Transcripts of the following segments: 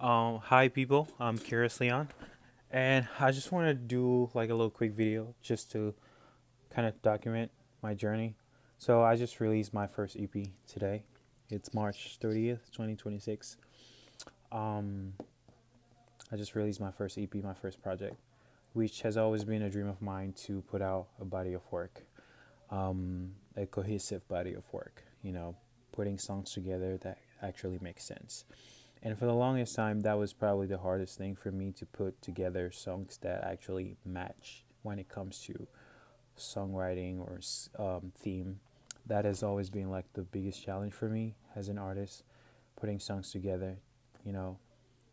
Hi people, I'm Charis, and I just want to do like a little quick video just to kind of document my journey. So I just released my first EP today. It's March 30th, 2026. Um, I just released my first EP, my first project, which has always been a dream of mine to put out a body of work, a cohesive body of work. Putting songs together that actually makes sense. And for the longest time, that was probably the hardest thing for me to put together songs that actually match when it comes to songwriting or theme. That has always been like the biggest challenge for me as an artist, putting songs together, you know.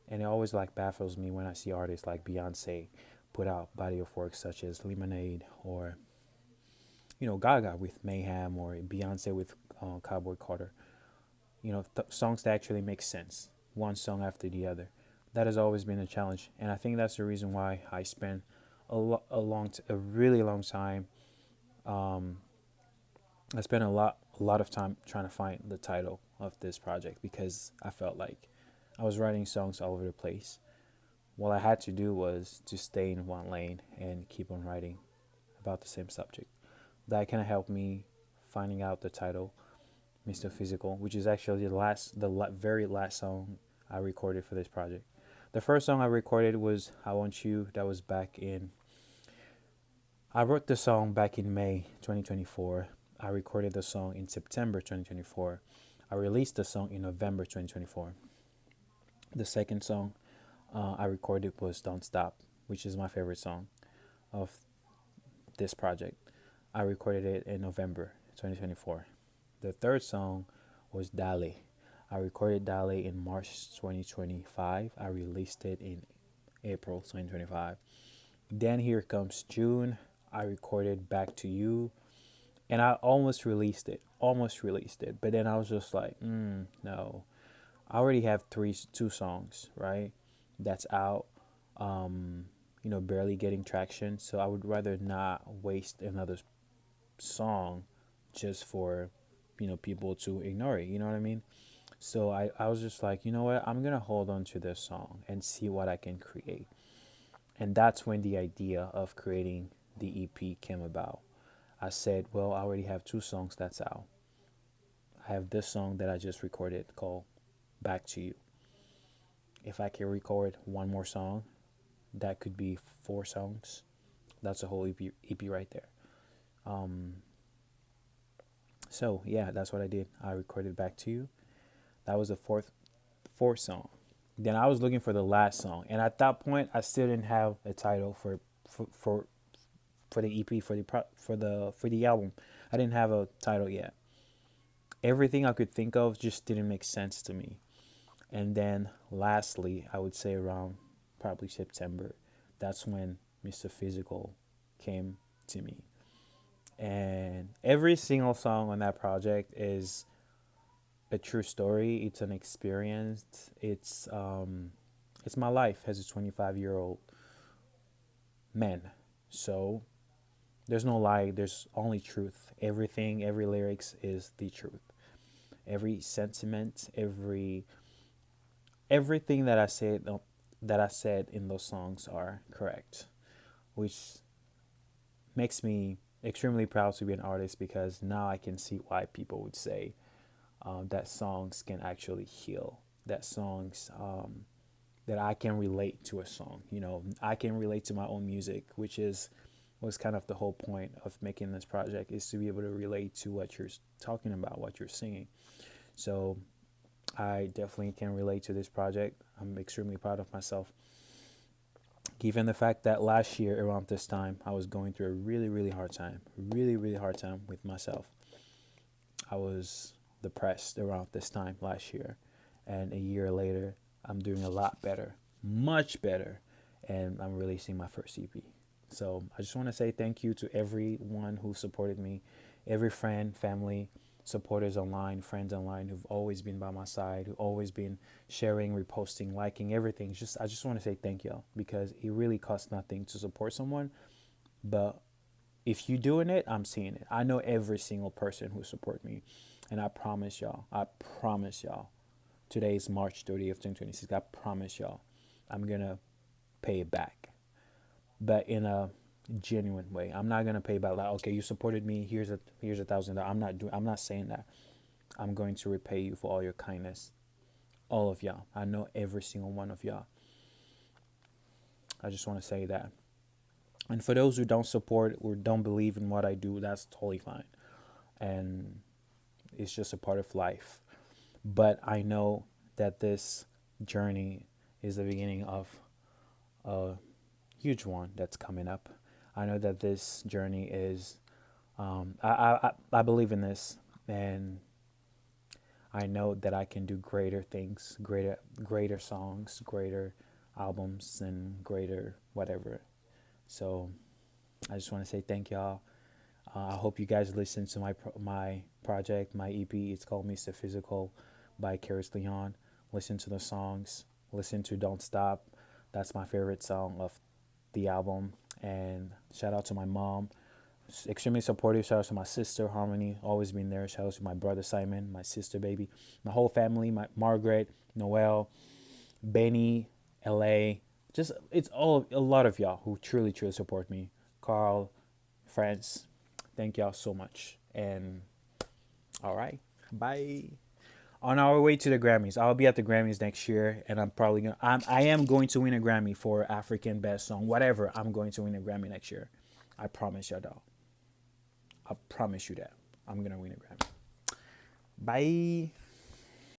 And it always like baffles me when I see artists like Beyonce put out body of work such as Lemonade or Gaga with Mayhem or Beyonce with Cowboy Carter. Songs that actually make sense, one song after the other. That has always been a challenge, and I think that's the reason why I spent a really long time. Um, I spent a lot of time trying to find the title of this project because I felt like I was writing songs all over the place. What I had to do was to stay in one lane and keep on writing about the same subject. That kind of helped me finding out the title Mr. Physical, which is actually very last song I recorded for this project. The first song I recorded was I Want You. That was back in. I wrote the song back in May 2024. I recorded the song in September 2024. I released the song in November 2024. The second song I recorded was Don't Stop, which is my favorite song of this project. I recorded it in November 2024. The third song was Dale. I recorded Dale in March 2025. I released it in April 2025. Then here comes June. I recorded Back to You and I almost released it. But then I was just like, no. I already have two songs, right? That's out, barely getting traction. So I would rather not waste another song just for people to ignore it, you know what I mean? So I was just like, you know what, I'm gonna hold on to this song and see what I can create. And that's when the idea of creating the EP came about. I said, well, I already have two songs that's out. I have this song that I just recorded called Back to You. If I can record one more song, that could be four songs. That's a whole EP right there. um so yeah, that's what I did. I recorded Back to You. That was the fourth song. Then I was looking for the last song, and at that point, I still didn't have a title for for, for the EP for the album. I didn't have a title yet. Everything I could think of just didn't make sense to me. And then lastly, I would say around probably September, that's when Mr. Physical came to me. And every single song on that project is a true story. It's an experience. It's my life as a 25-year-old man. So there's no lie. There's only truth. Every lyrics is the truth. Every sentiment, everything that I said in those songs are correct, which makes me extremely proud to be an artist because now I can see why people would say that songs can actually heal. That songs that I can relate to a song. I can relate to my own music, which is was kind of the whole point of making this project is to be able to relate to what you're talking about, what you're singing. So I definitely can relate to this project. I'm extremely proud of myself, given the fact that last year around this time I was going through a really hard time with myself. I was depressed around this time last year, and a year later, I'm doing a lot better, much better, and I'm releasing my first EP. So I just want to say thank you to everyone who supported me, every friend, family, supporters online, friends online who've always been by my side, who've always been sharing, reposting, liking everything. Just I just want to say thank y'all because it really costs nothing to support someone, but if you doing it, I'm seeing it. I know every single person who support me, and I promise y'all, Today is March 30th, 2026. I promise y'all, I'm gonna pay it back, but in a genuine way. I'm not gonna pay back like, okay, you supported me. Here's $1,000. I'm not saying that. I'm going to repay you for all your kindness, all of y'all. I know every single one of y'all. I just want to say that. And for those who don't support or don't believe in what I do, that's totally fine. And it's just a part of life. But I know that this journey is the beginning of a huge one that's coming up. I know that this journey is, I believe in this, and I know that I can do greater things, greater songs, greater albums, and greater whatever. So I just want to say thank y'all. I hope you guys listen to my project, my EP. It's called Mr. Physical by Charis. Listen to the songs. Listen to Don't Stop. That's my favorite song of the album. And shout out to my mom, extremely supportive. Shout out to my sister Harmony, always been there. Shout out to my brother Simon, my sister baby, my whole family, my Margaret, Noel, Benny, LA. Just it's all a lot of y'all who truly support me. Carl, friends, thank y'all so much. And all right, bye. On our way to the Grammys, I'll be at the Grammys next year, and I am going to win a Grammy for African Best Song, whatever. I'm going to win a Grammy next year. I promise y'all, though. I promise you that I'm gonna win a Grammy. Bye.